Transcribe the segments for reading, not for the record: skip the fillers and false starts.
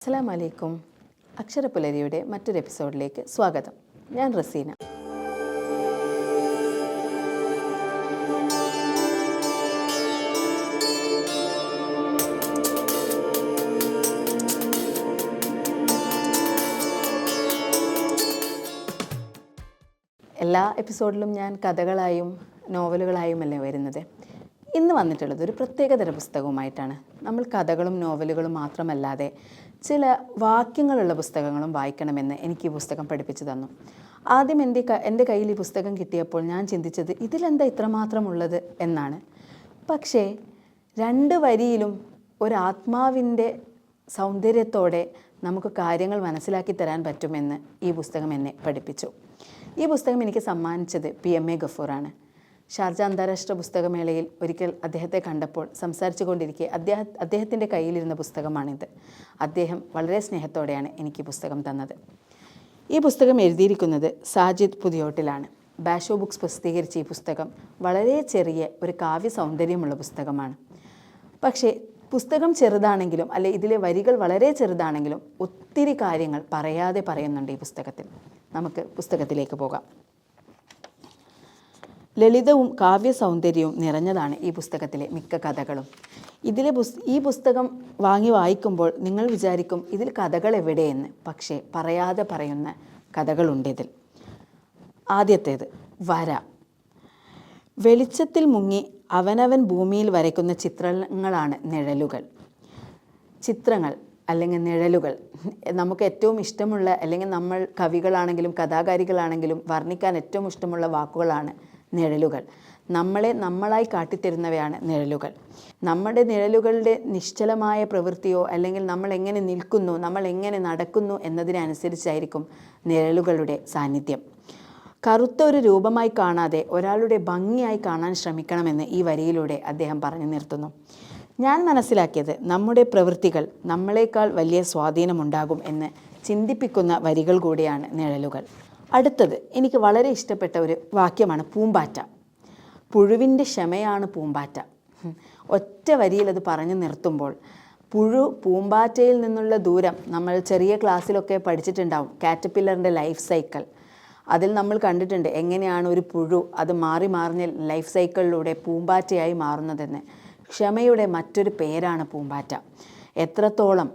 അസ്സലാമു അലൈക്കും. അക്ഷരപ്പുലരിയുടെ മറ്റൊരു എപ്പിസോഡിലേക്ക് സ്വാഗതം. ഞാൻ റസീന. എല്ലാ എപ്പിസോഡിലും ഞാൻ കഥകളായും നോവലുകളായുമല്ലേ വരുന്നത്. ഇന്ന് വന്നിട്ടുള്ളത് ഒരു പ്രത്യേകതര പുസ്തകവുമായിട്ടാണ്. നമ്മൾ കഥകളും നോവലുകളും മാത്രമല്ലാതെ ചില വാക്യങ്ങളുള്ള പുസ്തകങ്ങളും വായിക്കണമെന്ന് എനിക്ക് ഈ പുസ്തകം പഠിപ്പിച്ചു തന്നു. ആദ്യം എൻ്റെ കയ്യിൽ ഈ പുസ്തകം കിട്ടിയപ്പോൾ ഞാൻ ചിന്തിച്ചത് ഇതിലെന്താ ഇത്രമാത്രം ഉള്ളത് എന്നാണ്. പക്ഷേ 2 വരിയിലും ഒരാത്മാവിൻ്റെ സൗന്ദര്യത്തോടെ നമുക്ക് കാര്യങ്ങൾ മനസ്സിലാക്കി തരാൻ പറ്റുമെന്ന് ഈ പുസ്തകം എന്നെ പഠിപ്പിച്ചു. ഈ പുസ്തകം എനിക്ക് സമ്മാനിച്ചത് PMA ഗഫൂറാണ്. ഷാർജ അന്താരാഷ്ട്ര പുസ്തകമേളയിൽ ഒരിക്കൽ അദ്ദേഹത്തെ കണ്ടപ്പോൾ സംസാരിച്ചു കൊണ്ടിരിക്കെ അദ്ദേഹത്തിൻ്റെ കയ്യിലിരുന്ന പുസ്തകമാണിത്. അദ്ദേഹം വളരെ സ്നേഹത്തോടെയാണ് എനിക്ക് ഈ പുസ്തകം തന്നത്. ഈ പുസ്തകം എഴുതിയിരിക്കുന്നത് സാജിദ് പുതിയോട്ടിലാണ്. ബാഷോ ബുക്സ് പ്രസിദ്ധീകരിച്ച ഈ പുസ്തകം വളരെ ചെറിയ ഒരു കാവ്യ സൗന്ദര്യമുള്ള പുസ്തകമാണ്. പക്ഷേ പുസ്തകം ചെറുതാണെങ്കിലും ഇതിലെ വരികൾ വളരെ ചെറുതാണെങ്കിലും ഒത്തിരി കാര്യങ്ങൾ പറയാതെ പറയുന്നുണ്ട് ഈ പുസ്തകത്തിൽ. നമുക്ക് പുസ്തകത്തിലേക്ക് പോകാം. ലളിതവും കാവ്യ സൗന്ദര്യവും നിറഞ്ഞതാണ് ഈ പുസ്തകത്തിലെ മിക്ക കഥകളും. ഈ പുസ്തകം വായിക്കുമ്പോൾ നിങ്ങൾ വിചാരിക്കും ഇതിൽ കഥകൾ എവിടെയെന്ന്. പക്ഷേ പറയാതെ പറയുന്ന കഥകളുണ്ട് ഇതിൽ. ആദ്യത്തേത് വര. വെളിച്ചത്തിൽ മുങ്ങി അവനവൻ ഭൂമിയിൽ വരയ്ക്കുന്ന ചിത്രങ്ങളാണ് നിഴലുകൾ. ചിത്രങ്ങൾ അല്ലെങ്കിൽ നിഴലുകൾ നമുക്ക് ഏറ്റവും ഇഷ്ടമുള്ള, അല്ലെങ്കിൽ നമ്മൾ കവികളാണെങ്കിലും കഥാകാരികളാണെങ്കിലും വർണ്ണിക്കാൻ ഏറ്റവും ഇഷ്ടമുള്ള വാക്കുകളാണ് നിഴലുകൾ. നമ്മളായി കാട്ടിത്തരുന്നവയാണ് നിഴലുകൾ. നമ്മുടെ നിഴലുകളുടെ നിശ്ചലമായ പ്രവൃത്തിയോ അല്ലെങ്കിൽ നമ്മൾ എങ്ങനെ നിൽക്കുന്നു, നമ്മൾ എങ്ങനെ നടക്കുന്നു എന്നതിനനുസരിച്ചായിരിക്കും നിഴലുകളുടെ സാന്നിധ്യം. കറുത്ത ഒരു രൂപമായി കാണാതെ ഒരാളുടെ ഭംഗിയായി കാണാൻ ശ്രമിക്കണമെന്ന് ഈ വരിയിലൂടെ അദ്ദേഹം പറഞ്ഞു നിർത്തുന്നു. ഞാൻ മനസ്സിലാക്കിയത് നമ്മുടെ പ്രവൃത്തികൾ നമ്മളെക്കാൾ വലിയ സ്വാധീനമുണ്ടാകും എന്ന് ചിന്തിപ്പിക്കുന്ന വരികൾ കൂടിയാണ് നിഴലുകൾ. അടുത്തത് എനിക്ക് വളരെ ഇഷ്ടപ്പെട്ട ഒരു വാക്യമാണ് പൂമ്പാറ്റ. പുഴുവിൻ്റെ ക്ഷമയാണ് പൂമ്പാറ്റ. ഒറ്റ വരിയിൽ അത് പറഞ്ഞു നിർത്തുമ്പോൾ പൂമ്പാറ്റയിൽ നിന്നുള്ള ദൂരം നമ്മൾ ചെറിയ ക്ലാസ്സിലൊക്കെ പഠിച്ചിട്ടുണ്ടാവും. കാറ്റർപില്ലറിൻ്റെ ലൈഫ് സൈക്കിൾ. അതിൽ നമ്മൾ കണ്ടിട്ടുണ്ട് എങ്ങനെയാണ് ഒരു പുഴു അത് മാറിഞ്ഞ ലൈഫ് സൈക്കിളിലൂടെ പൂമ്പാറ്റയായി മാറുന്നതെന്ന്. ക്ഷമയുടെ മറ്റൊരു പേരാണ് പൂമ്പാറ്റ. എത്രത്തോളം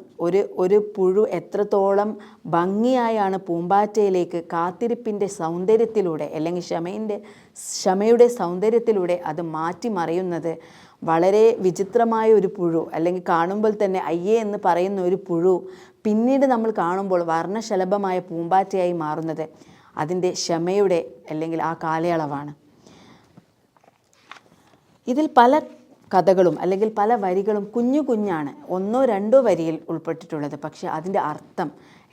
ഒരു പുഴു എത്രത്തോളം ഭംഗിയായാണ് പൂമ്പാറ്റയിലേക്ക് കാത്തിരിപ്പിൻ്റെ സൗന്ദര്യത്തിലൂടെ അല്ലെങ്കിൽ ക്ഷമയുടെ സൗന്ദര്യത്തിലൂടെ അത് മാറ്റിമറിയുന്നത്. വളരെ വിചിത്രമായ ഒരു പുഴു, അല്ലെങ്കിൽ കാണുമ്പോൾ തന്നെ അയ്യേ എന്ന് പറയുന്ന ഒരു പുഴു പിന്നീട് നമ്മൾ കാണുമ്പോൾ വർണ്ണശലഭമായ പൂമ്പാറ്റയായി മാറുന്നത് അതിൻ്റെ ക്ഷമയുടെ അല്ലെങ്കിൽ ആ കാലയളവാണ്. ഇതിൽ പല കഥകളും അല്ലെങ്കിൽ പല വരികളും കുഞ്ഞാണ്, 1-2 വരിയിൽ ഉൾപ്പെട്ടിട്ടുള്ളത്. പക്ഷേ അതിൻ്റെ അർത്ഥം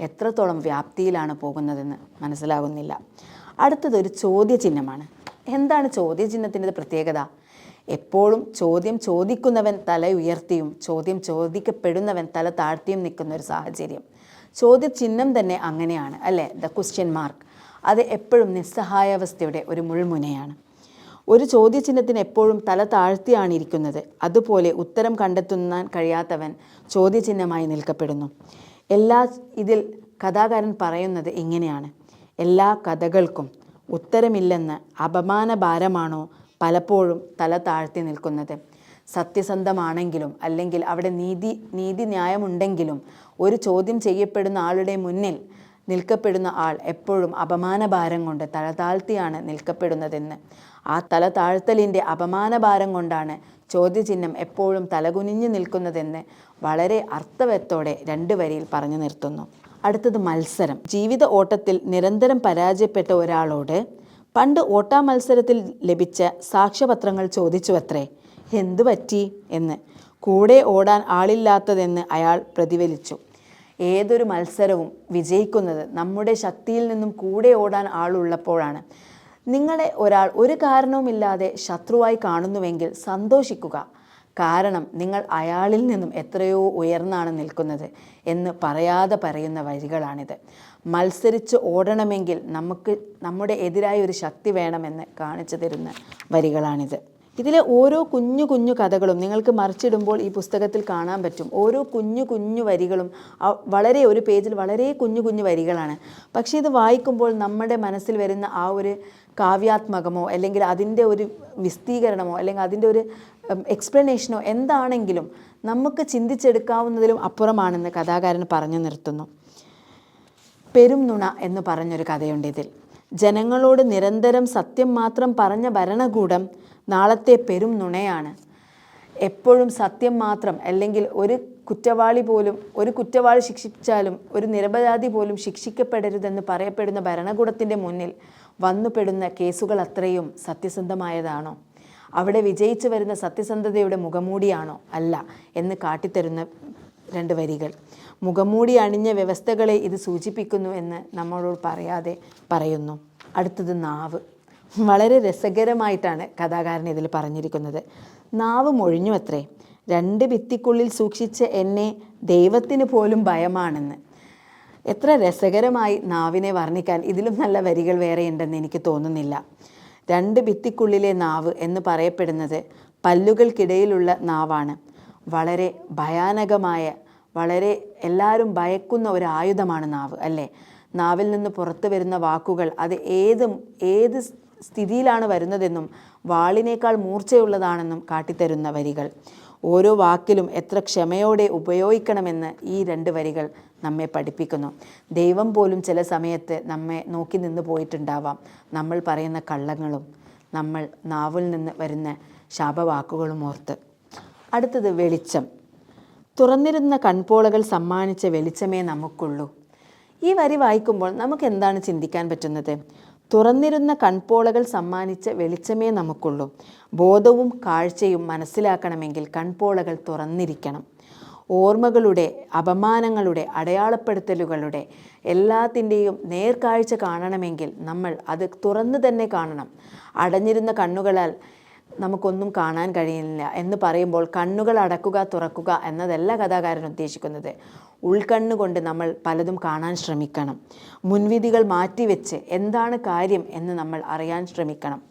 എത്രത്തോളം വ്യാപ്തിയിലാണ് പോകുന്നതെന്ന് മനസ്സിലാകുന്നില്ല. അടുത്തത് ഒരു ചോദ്യചിഹ്നമാണ്. എന്താണ് ചോദ്യചിഹ്നത്തിൻ്റെ പ്രത്യേകത? എപ്പോഴും ചോദ്യം ചോദിക്കുന്നവൻ തല ഉയർത്തിയും ചോദ്യം ചോദിക്കപ്പെടുന്നവൻ തല താഴ്ത്തിയും നിൽക്കുന്ന ഒരു സാഹചര്യം. ചോദ്യചിഹ്നം തന്നെ അങ്ങനെയാണ് അല്ലേ? The question mark. അത് എപ്പോഴും നിസ്സഹായാവസ്ഥയുടെ ഒരു മുൾമുനയാണ്. ഒരു ചോദ്യചിഹ്നത്തിന് എപ്പോഴും തല താഴ്ത്തിയാണ് ഇരിക്കുന്നത്. അതുപോലെ ഉത്തരം കണ്ടെത്താൻ കഴിയാത്തവൻ ചോദ്യചിഹ്നമായി നിൽക്കപ്പെടുന്നു. ഇതിൽ കഥാകാരൻ പറയുന്നത് ഇങ്ങനെയാണ്: എല്ലാ കഥകൾക്കും ഉത്തരമില്ലെന്ന് അപമാനഭാരമാണോ പലപ്പോഴും തല താഴ്ത്തി നിൽക്കുന്നത്? സത്യസന്ധമാണെങ്കിലും അല്ലെങ്കിൽ അവിടെ നീതി ന്യായമുണ്ടെങ്കിലും ഒരു ചോദ്യം ചെയ്യപ്പെടുന്ന ആളുടെ മുന്നിൽ നിൽക്കപ്പെടുന്ന ആൾ എപ്പോഴും അപമാനഭാരം കൊണ്ട് തല താഴ്ത്തിയാണ് നിൽക്കപ്പെടുന്നതെന്ന്. ആ തല താഴ്ത്തലിൻ്റെ അപമാനഭാരം കൊണ്ടാണ് ചോദ്യചിഹ്നം എപ്പോഴും തലകുനിഞ്ഞു നിൽക്കുന്നതെന്ന് വളരെ അർത്ഥവത്തോടെ 2 വരിയിൽ പറഞ്ഞു നിർത്തുന്നു. അടുത്തത് മത്സരം. ജീവിത ഓട്ടത്തിൽ നിരന്തരം പരാജയപ്പെട്ട ഒരാളോട് പണ്ട് മത്സരത്തിൽ ലഭിച്ച സാക്ഷ്യപത്രങ്ങൾ ചോദിച്ചുവത്രേ. എന്തു പറ്റി എന്ന്. കൂടെ ഓടാൻ ആളില്ലാത്തതെന്ന് അയാൾ പ്രതിഫലിച്ചു. ഏതൊരു മത്സരവും വിജയിക്കുന്നത് നമ്മുടെ ശക്തിയിൽ നിന്നും കൂടെ ഓടാൻ ആളുള്ളപ്പോഴാണ്. നിങ്ങളെ ഒരാൾ ഒരു കാരണവുമില്ലാതെ ശത്രുവായി കാണുന്നുവെങ്കിൽ സന്തോഷിക്കുക. കാരണം നിങ്ങൾ അയാളിൽ നിന്നും എത്രയോ ഉയർന്നാണ് നിൽക്കുന്നത് എന്ന് പറയാതെ പറയുന്ന വരികളാണിത്. മത്സരിച്ച് ഓടണമെങ്കിൽ നമ്മുടെ എതിരായ ഒരു ശക്തി വേണമെന്ന് കാണിച്ചു തരുന്ന വരികളാണിത്. ഇതിലെ ഓരോ കുഞ്ഞു കുഞ്ഞു കഥകളും നിങ്ങൾക്ക് മറിച്ചിടുമ്പോൾ ഈ പുസ്തകത്തിൽ കാണാൻ പറ്റും. ഓരോ കുഞ്ഞു കുഞ്ഞു വരികളും വളരെ ഒരു പേജിൽ വളരെ കുഞ്ഞു കുഞ്ഞു വരികളാണ്. പക്ഷേ ഇത് വായിക്കുമ്പോൾ നമ്മുടെ മനസ്സിൽ വരുന്ന ആ ഒരു കാവ്യാത്മകമോ അല്ലെങ്കിൽ അതിൻ്റെ ഒരു വിസ്തീകരണമോ അല്ലെങ്കിൽ അതിൻ്റെ ഒരു എക്സ്പ്ലനേഷനോ എന്താണെങ്കിലും നമുക്ക് ചിന്തിച്ചെടുക്കാവുന്നതിലും അപ്പുറമാണെന്ന് കഥാകാരൻ പറഞ്ഞു നിർത്തുന്നു. പെരും നുണ എന്ന് പറഞ്ഞൊരു കഥയുണ്ട് ഇതിൽ. ജനങ്ങളോട് നിരന്തരം സത്യം മാത്രം പറഞ്ഞ ഭരണകൂടം നാളത്തെ പെരും നുണയാണ്. എപ്പോഴും സത്യം മാത്രം, അല്ലെങ്കിൽ ഒരു കുറ്റവാളി ശിക്ഷിച്ചാലും ഒരു നിരപരാധി പോലും ശിക്ഷിക്കപ്പെടരുതെന്ന് പറയപ്പെടുന്ന ഭരണകൂടത്തിൻ്റെ മുന്നിൽ വന്നുപെടുന്ന കേസുകൾ അത്രയും സത്യസന്ധമായതാണോ? അവിടെ വിജയിച്ചു വരുന്ന സത്യസന്ധതയുടെ മുഖമൂടിയാണോ? അല്ല എന്ന് കാട്ടിത്തരുന്ന 2 വരികൾ. മുഖമൂടി അണിഞ്ഞ വ്യവസ്ഥകളെ ഇത് സൂചിപ്പിക്കുന്നു എന്ന് നമ്മളോട് പറയാതെ പറയുന്നു. അടുത്തത് നാവ്. വളരെ രസകരമായിട്ടാണ് കഥാകാരൻ ഇതിൽ പറഞ്ഞിരിക്കുന്നത്. നാവ് മൊഴിഞ്ഞു അത്രേ, 2 ഭിത്തിക്കുള്ളിൽ സൂക്ഷിച്ച എന്നെ ദൈവത്തിന് പോലും ഭയമാണെന്ന്. എത്ര രസകരമായി നാവിനെ വർണ്ണിക്കാൻ ഇതിലും നല്ല വരികൾ വേറെ ഉണ്ടെന്ന് എനിക്ക് തോന്നുന്നില്ല. 2 ഭിത്തിക്കുള്ളിലെ നാവ് എന്ന് പറയപ്പെടുന്നത് പല്ലുകൾക്കിടയിലുള്ള നാവാണ്. വളരെ ഭയാനകമായ, വളരെ എല്ലാവരും ഭയക്കുന്ന ഒരു ആയുധമാണ് നാവ്, അല്ലേ? നാവിൽ നിന്ന് പുറത്തു വരുന്ന വാക്കുകൾ അത് ഏത് സ്ഥിതിയിലാണ് വരുന്നതെന്നും വാളിനേക്കാൾ മൂർച്ചയുള്ളതാണെന്നും കാട്ടിത്തരുന്ന വരികൾ. ഓരോ വാക്കിലും എത്ര ക്ഷമയോടെ ഉപയോഗിക്കണമെന്ന് ഈ 2 വരികൾ നമ്മെ പഠിപ്പിക്കുന്നു. ദൈവം പോലും ചില സമയത്ത് നമ്മെ നോക്കി നിന്ന് പോയിട്ടുണ്ടാവാം. നമ്മൾ പറയുന്ന കള്ളങ്ങളും നമ്മൾ നാവിൽ നിന്ന് വരുന്ന ശാപവാക്കുകളും ഓർത്ത്. അടുത്തത് വെളിച്ചം. തുറന്നിരുന്ന കൺപോളകൾ സമ്മാനിച്ച വെളിച്ചമേ നമുക്കുള്ളൂ. ഈ വരി വായിക്കുമ്പോൾ നമുക്ക് എന്താണ് ചിന്തിക്കാൻ പറ്റുന്നത്? തുറന്നിരുന്ന കൺപോളകൾ സമ്മാനിച്ച വെളിച്ചമേ നമുക്കുള്ളൂ. ബോധവും കാഴ്ചയും മനസ്സിലാക്കണമെങ്കിൽ കൺപോളകൾ തുറന്നിരിക്കണം. ഓർമ്മകളുടെ, അപമാനങ്ങളുടെ, അടയാളപ്പെടുത്തലുകളുടെ എല്ലാത്തിൻ്റെയും നേർക്കാഴ്ച കാണണമെങ്കിൽ നമ്മൾ അത് തുറന്നു തന്നെ കാണണം. അടഞ്ഞിരുന്ന കണ്ണുകളാൽ നമുക്കൊന്നും കാണാൻ കഴിയില്ല എന്ന് പറയുമ്പോൾ കണ്ണുകൾ അടക്കുക തുറക്കുക എന്നതല്ല കഥാകാരൻ ഉദ്ദേശിക്കുന്നത്. ഉൾക്കണ്ണുകൊണ്ട് നമ്മൾ പലതും കാണാൻ ശ്രമിക്കണം. മുൻവിധികൾ മാറ്റിവെച്ച് എന്താണ് കാര്യം എന്ന് നമ്മൾ അറിയാൻ ശ്രമിക്കണം.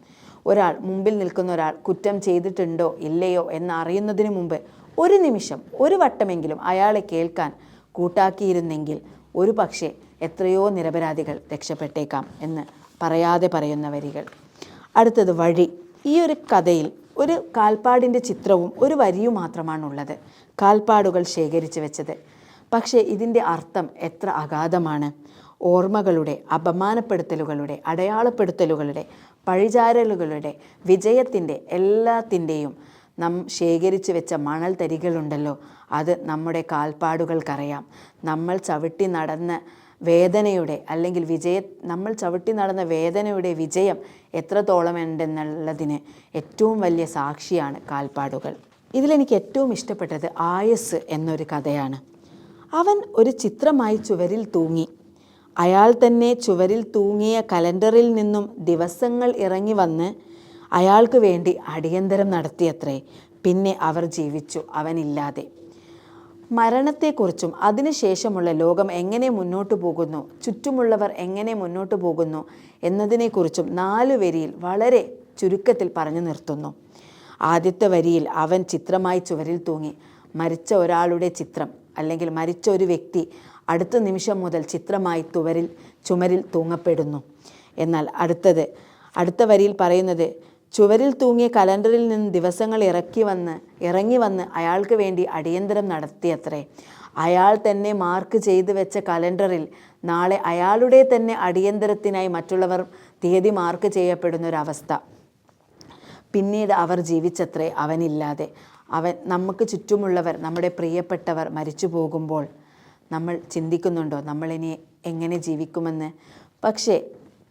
മുമ്പിൽ നിൽക്കുന്ന ഒരാൾ കുറ്റം ചെയ്തിട്ടുണ്ടോ ഇല്ലയോ എന്ന് അറിയുന്നതിന് മുമ്പ് ഒരു നിമിഷം, ഒരു വട്ടമെങ്കിലും അയാളെ കേൾക്കാൻ കൂട്ടാക്കിയിരുന്നെങ്കിൽ ഒരു പക്ഷേ എത്രയോ നിരപരാധികൾ രക്ഷപ്പെട്ടേക്കാം എന്ന് പറയാതെ പറയുന്ന വരികൾ. അടുത്തത് വഴി. ഈ ഒരു കഥയിൽ ഒരു കാൽപ്പാടിൻ്റെ ചിത്രവും ഒരു വരിയും മാത്രമാണുള്ളത്, കാൽപ്പാടുകൾ ശേഖരിച്ചു വെച്ചത്. പക്ഷേ ഇതിൻ്റെ അർത്ഥം എത്ര അഗാധമാണ്. ഓർമ്മകളുടെ, അപമാനപ്പെടുത്തലുകളുടെ, അടയാളപ്പെടുത്തലുകളുടെ, പഴിചാരലുകളുടെ, വിജയത്തിൻ്റെ എല്ലാത്തിൻ്റെയും ശേഖരിച്ചു വെച്ച മണൽ തരികളുണ്ടല്ലോ, അത് നമ്മുടെ കാൽപ്പാടുകൾക്കറിയാം. നമ്മൾ ചവിട്ടി നടന്ന വേദനയുടെ അല്ലെങ്കിൽ നമ്മൾ ചവിട്ടി നടന്ന വേദനയുടെ വിജയം എത്രത്തോളം ഉണ്ടെന്നുള്ളതിന് ഏറ്റവും വലിയ സാക്ഷിയാണ് കാൽപ്പാടുകൾ. ഇതിലെനിക്ക് ഏറ്റവും ഇഷ്ടപ്പെട്ടത് ആയസ് എന്നൊരു കഥയാണ്. അവൻ ഒരു ചിത്രമായി ചുവരിൽ തൂങ്ങി. അയാൾ തന്നെ ചുവരിൽ തൂങ്ങിയ കലണ്ടറിൽ നിന്നും ദിവസങ്ങൾ ഇറങ്ങി വന്ന് അയാൾക്ക് വേണ്ടി അടിയന്തരം നടത്തിയത്രേ. പിന്നെ അവർ ജീവിച്ചു, അവനില്ലാതെ. മരണത്തെക്കുറിച്ചും അതിനുശേഷമുള്ള ലോകം എങ്ങനെ മുന്നോട്ട് പോകുന്നു, ചുറ്റുമുള്ളവർ എങ്ങനെ മുന്നോട്ട് പോകുന്നു എന്നതിനെക്കുറിച്ചും 4 വരിയിൽ വളരെ ചുരുക്കത്തിൽ പറഞ്ഞു നിർത്തുന്നു. ആദ്യത്തെ വരിയിൽ അവൻ ചിത്രമായി ചുവരിൽ തൂങ്ങി. മരിച്ച ഒരാളുടെ ചിത്രം അല്ലെങ്കിൽ മരിച്ച ഒരു വ്യക്തി അടുത്ത നിമിഷം മുതൽ ചിത്രമായി ചുമരിൽ തൂങ്ങപ്പെടുന്നു. എന്നാൽ അടുത്ത വരിയിൽ പറയുന്നത് ചുവരിൽ തൂങ്ങിയ കലണ്ടറിൽ നിന്ന് ദിവസങ്ങൾ ഇറങ്ങി വന്ന് അയാൾക്ക് വേണ്ടി അടിയന്തരം നടത്തിയത്രേ. അയാൾ തന്നെ മാർക്ക് ചെയ്തു വെച്ച കലണ്ടറിൽ നാളെ അയാളുടെ തന്നെ അടിയന്തരത്തിനായി മറ്റുള്ളവർ തീയതി മാർക്ക് ചെയ്യപ്പെടുന്നൊരവസ്ഥ. പിന്നീട് അവർ ജീവിച്ചത്രേ, അവനില്ലാതെ. നമുക്ക് ചുറ്റുമുള്ളവർ, നമ്മുടെ പ്രിയപ്പെട്ടവർ മരിച്ചു പോകുമ്പോൾ നമ്മൾ ചിന്തിക്കുന്നുണ്ടോ നമ്മളിനി എങ്ങനെ ജീവിക്കുമെന്ന്? പക്ഷേ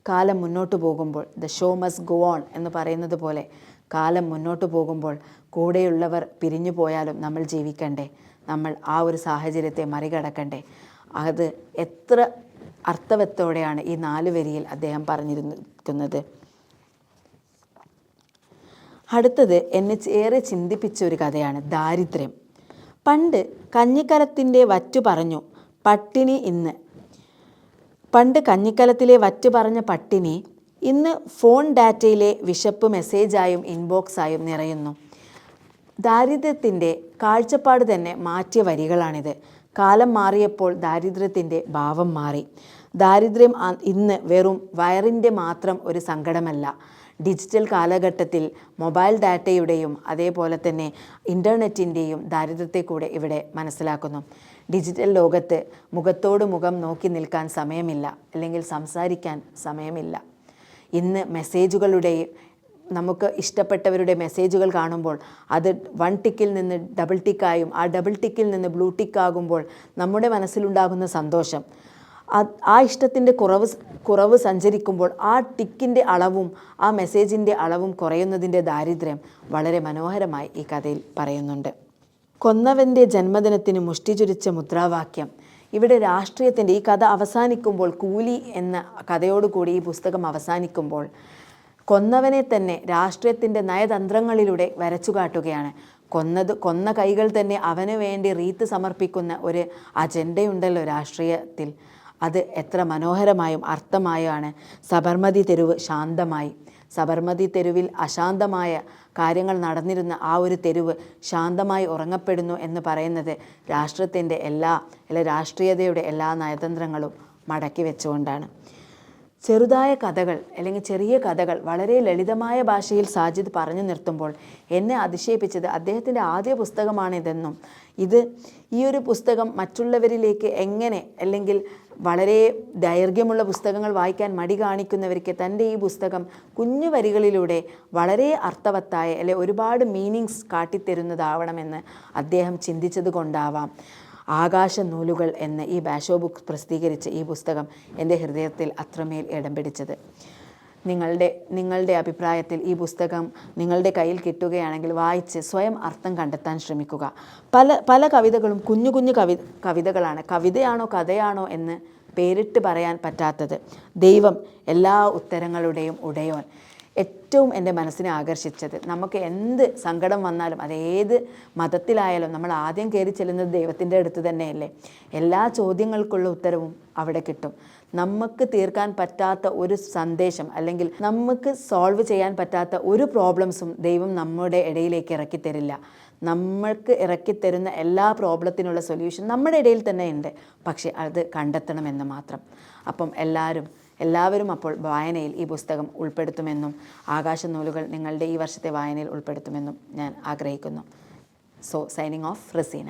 കാലം മുന്നോട്ട് പോകുമ്പോൾ the show must go on എന്ന് പറയുന്നത് പോലെ കാലം മുന്നോട്ട് പോകുമ്പോൾ കൂടെയുള്ളവർ പിരിഞ്ഞു പോയാലും നമ്മൾ ജീവിക്കണ്ടേ? നമ്മൾ ആ ഒരു സാഹചര്യത്തെ മറികടക്കണ്ടേ? അത് എത്ര അർത്ഥവത്തോടെയാണ് ഈ 4 വരിയിൽ അദ്ദേഹം പറഞ്ഞിരിക്കുന്നത്. അടുത്തത് എന്നെ ഏറെ ചിന്തിപ്പിച്ച ഒരു കഥയാണ് ദാരിദ്ര്യം. പണ്ട് കഞ്ഞിക്കലത്തിൻ്റെ വറ്റു പറഞ്ഞു പട്ടിണി ഇന്ന്. പണ്ട് കഞ്ഞിക്കലത്തിലെ വറ്റ് പറഞ്ഞ പട്ടിണി ഇന്ന് ഫോൺ ഡാറ്റയിലെ വിശപ്പ് മെസ്സേജായും ഇൻബോക്സായും നിറയുന്നു. ദാരിദ്ര്യത്തിൻ്റെ കാഴ്ചപ്പാട് തന്നെ മാറ്റിയ വരികളാണിത്. കാലം മാറിയപ്പോൾ ദാരിദ്ര്യത്തിൻ്റെ ഭാവം മാറി. ദാരിദ്ര്യം ഇന്ന് വെറും വയറിൻ്റെ മാത്രം ഒരു സങ്കടമല്ല. ഡിജിറ്റൽ കാലഘട്ടത്തിൽ മൊബൈൽ ഡാറ്റയുടെയും അതേപോലെ തന്നെ ഇൻ്റർനെറ്റിൻ്റെയും ദാരിദ്ര്യത്തെ കൂടെ ഇവിടെ മനസ്സിലാക്കുന്നു. ഡിജിറ്റൽ ലോകത്ത് മുഖത്തോട് മുഖം നോക്കി നിൽക്കാൻ സമയമില്ല, അല്ലെങ്കിൽ സംസാരിക്കാൻ സമയമില്ല. ഇന്ന് മെസ്സേജുകളുടെ നമുക്ക് ഇഷ്ടപ്പെട്ടവരുടെ മെസ്സേജുകൾ കാണുമ്പോൾ അത് 1 ടിക്കിൽ നിന്ന് ഡബിൾ ടിക്കായും ആ ഡബിൾ ടിക്കിൽ നിന്ന് ബ്ലൂ ടിക്കാകുമ്പോൾ നമ്മുടെ മനസ്സിലുണ്ടാകുന്ന സന്തോഷം, ആ ഇഷ്ടത്തിൻ്റെ കുറവ് സഞ്ചരിക്കുമ്പോൾ ആ ടിക്കിൻ്റെ അളവും ആ മെസ്സേജിൻ്റെ അളവും കുറയുന്നതിൻ്റെ ദാരിദ്ര്യം വളരെ മനോഹരമായി ഈ കഥയിൽ പറയുന്നുണ്ട്. കൊന്നവൻ്റെ ജന്മദിനത്തിന് മുഷ്ടി ചുരിച്ച മുദ്രാവാക്യം. ഇവിടെ രാഷ്ട്രീയത്തിൻ്റെ ഈ കഥ അവസാനിക്കുമ്പോൾ, കൂലി എന്ന കഥയോടുകൂടി ഈ പുസ്തകം അവസാനിക്കുമ്പോൾ കൊന്നവനെ തന്നെ രാഷ്ട്രീയത്തിൻ്റെ നയതന്ത്രങ്ങളിലൂടെ വരച്ചു കാട്ടുകയാണ്. കൊന്ന കൈകൾ തന്നെ അവന് വേണ്ടി റീത്ത് സമർപ്പിക്കുന്ന ഒരു അജണ്ടയുണ്ടല്ലോ രാഷ്ട്രീയത്തിൽ. അത് എത്ര മനോഹരമായും അർത്ഥമായാണ് സബർമതി തെരുവ് ശാന്തമായി. സബർമതി തെരുവിൽ അശാന്തമായ കാര്യങ്ങൾ നടന്നിരുന്ന ആ ഒരു തെരുവ് ശാന്തമായി ഉറങ്ങപ്പെടുന്നു എന്ന് പറയുന്നത് രാഷ്ട്രത്തിൻ്റെ രാഷ്ട്രീയതയുടെ എല്ലാ നയതന്ത്രങ്ങളും മടക്കി വെച്ചുകൊണ്ടാണ്. ചെറുതായ കഥകൾ അല്ലെങ്കിൽ ചെറിയ കഥകൾ വളരെ ലളിതമായ ഭാഷയിൽ സാജിദ് പറഞ്ഞു നിർത്തുമ്പോൾ എന്നെ അതിശയിപ്പിച്ചത് അദ്ദേഹത്തിൻ്റെ ആദ്യ പുസ്തകമാണിതെന്നും ഈ ഒരു പുസ്തകം മറ്റുള്ളവരിലേക്ക് എങ്ങനെ, അല്ലെങ്കിൽ വളരെ ദൈർഘ്യമുള്ള പുസ്തകങ്ങൾ വായിക്കാൻ മടി കാണിക്കുന്നവർക്ക് തൻ്റെ ഈ പുസ്തകം കുഞ്ഞു വരികളിലൂടെ വളരെ അർത്ഥവത്തായ ഒരുപാട് മീനിങ്സ് കാട്ടിത്തരുന്നതാവണമെന്ന് അദ്ദേഹം ചിന്തിച്ചത് കൊണ്ടാവാം ആകാശനൂലുകൾ എന്ന ഈ ബാഷോ ബുക്ക് പ്രസിദ്ധീകരിച്ച ഈ പുസ്തകം എൻ്റെ ഹൃദയത്തിൽ അത്രമേൽ ഇടം പിടിച്ചത്. നിങ്ങളുടെ അഭിപ്രായത്തിൽ ഈ പുസ്തകം നിങ്ങളുടെ കയ്യിൽ കിട്ടുകയാണെങ്കിൽ വായിച്ച് സ്വയം അർത്ഥം കണ്ടെത്താൻ ശ്രമിക്കുക. പല കവിതകളും കുഞ്ഞു കുഞ്ഞു കവിതകളാണ്. കവിതയാണോ കഥയാണോ എന്ന് പേരിട്ട് പറയാൻ പറ്റാത്തത്. ദൈവം എല്ലാ ഉത്തരങ്ങളുടെയും ഉടയോൻ. ഏറ്റവും എൻ്റെ മനസ്സിനെ ആകർഷിച്ചത്, നമുക്ക് എന്ത് സങ്കടം വന്നാലും അതേത് മതത്തിലായാലും നമ്മൾ ആദ്യം കയറി ചെല്ലുന്നത് ദൈവത്തിൻ്റെ അടുത്ത് തന്നെയല്ലേ. എല്ലാ ചോദ്യങ്ങൾക്കുള്ള ഉത്തരവും അവിടെ കിട്ടും. നമുക്ക് തീർക്കാൻ പറ്റാത്ത ഒരു സന്ദേശം, അല്ലെങ്കിൽ നമുക്ക് സോൾവ് ചെയ്യാൻ പറ്റാത്ത ഒരു പ്രോബ്ലംസും ദൈവം നമ്മുടെ ഇടയിലേക്ക് ഇറക്കിത്തരില്ല. നമ്മൾക്ക് ഇറക്കിത്തരുന്ന എല്ലാ പ്രോബ്ലത്തിനുള്ള സൊല്യൂഷൻ നമ്മുടെ ഇടയിൽ തന്നെ ഉണ്ട്. പക്ഷേ അത് കണ്ടെത്തണമെന്ന് മാത്രം. അപ്പം എല്ലാവരും അപ്പോൾ വായനയിൽ ഈ പുസ്തകം ഉൾപ്പെടുത്തുമെന്നും ആകാശനൂലുകൾ നിങ്ങളുടെ ഈ വർഷത്തെ വായനയിൽ ഉൾപ്പെടുത്തുമെന്നും ഞാൻ ആഗ്രഹിക്കുന്നു. So signing off, Razeena.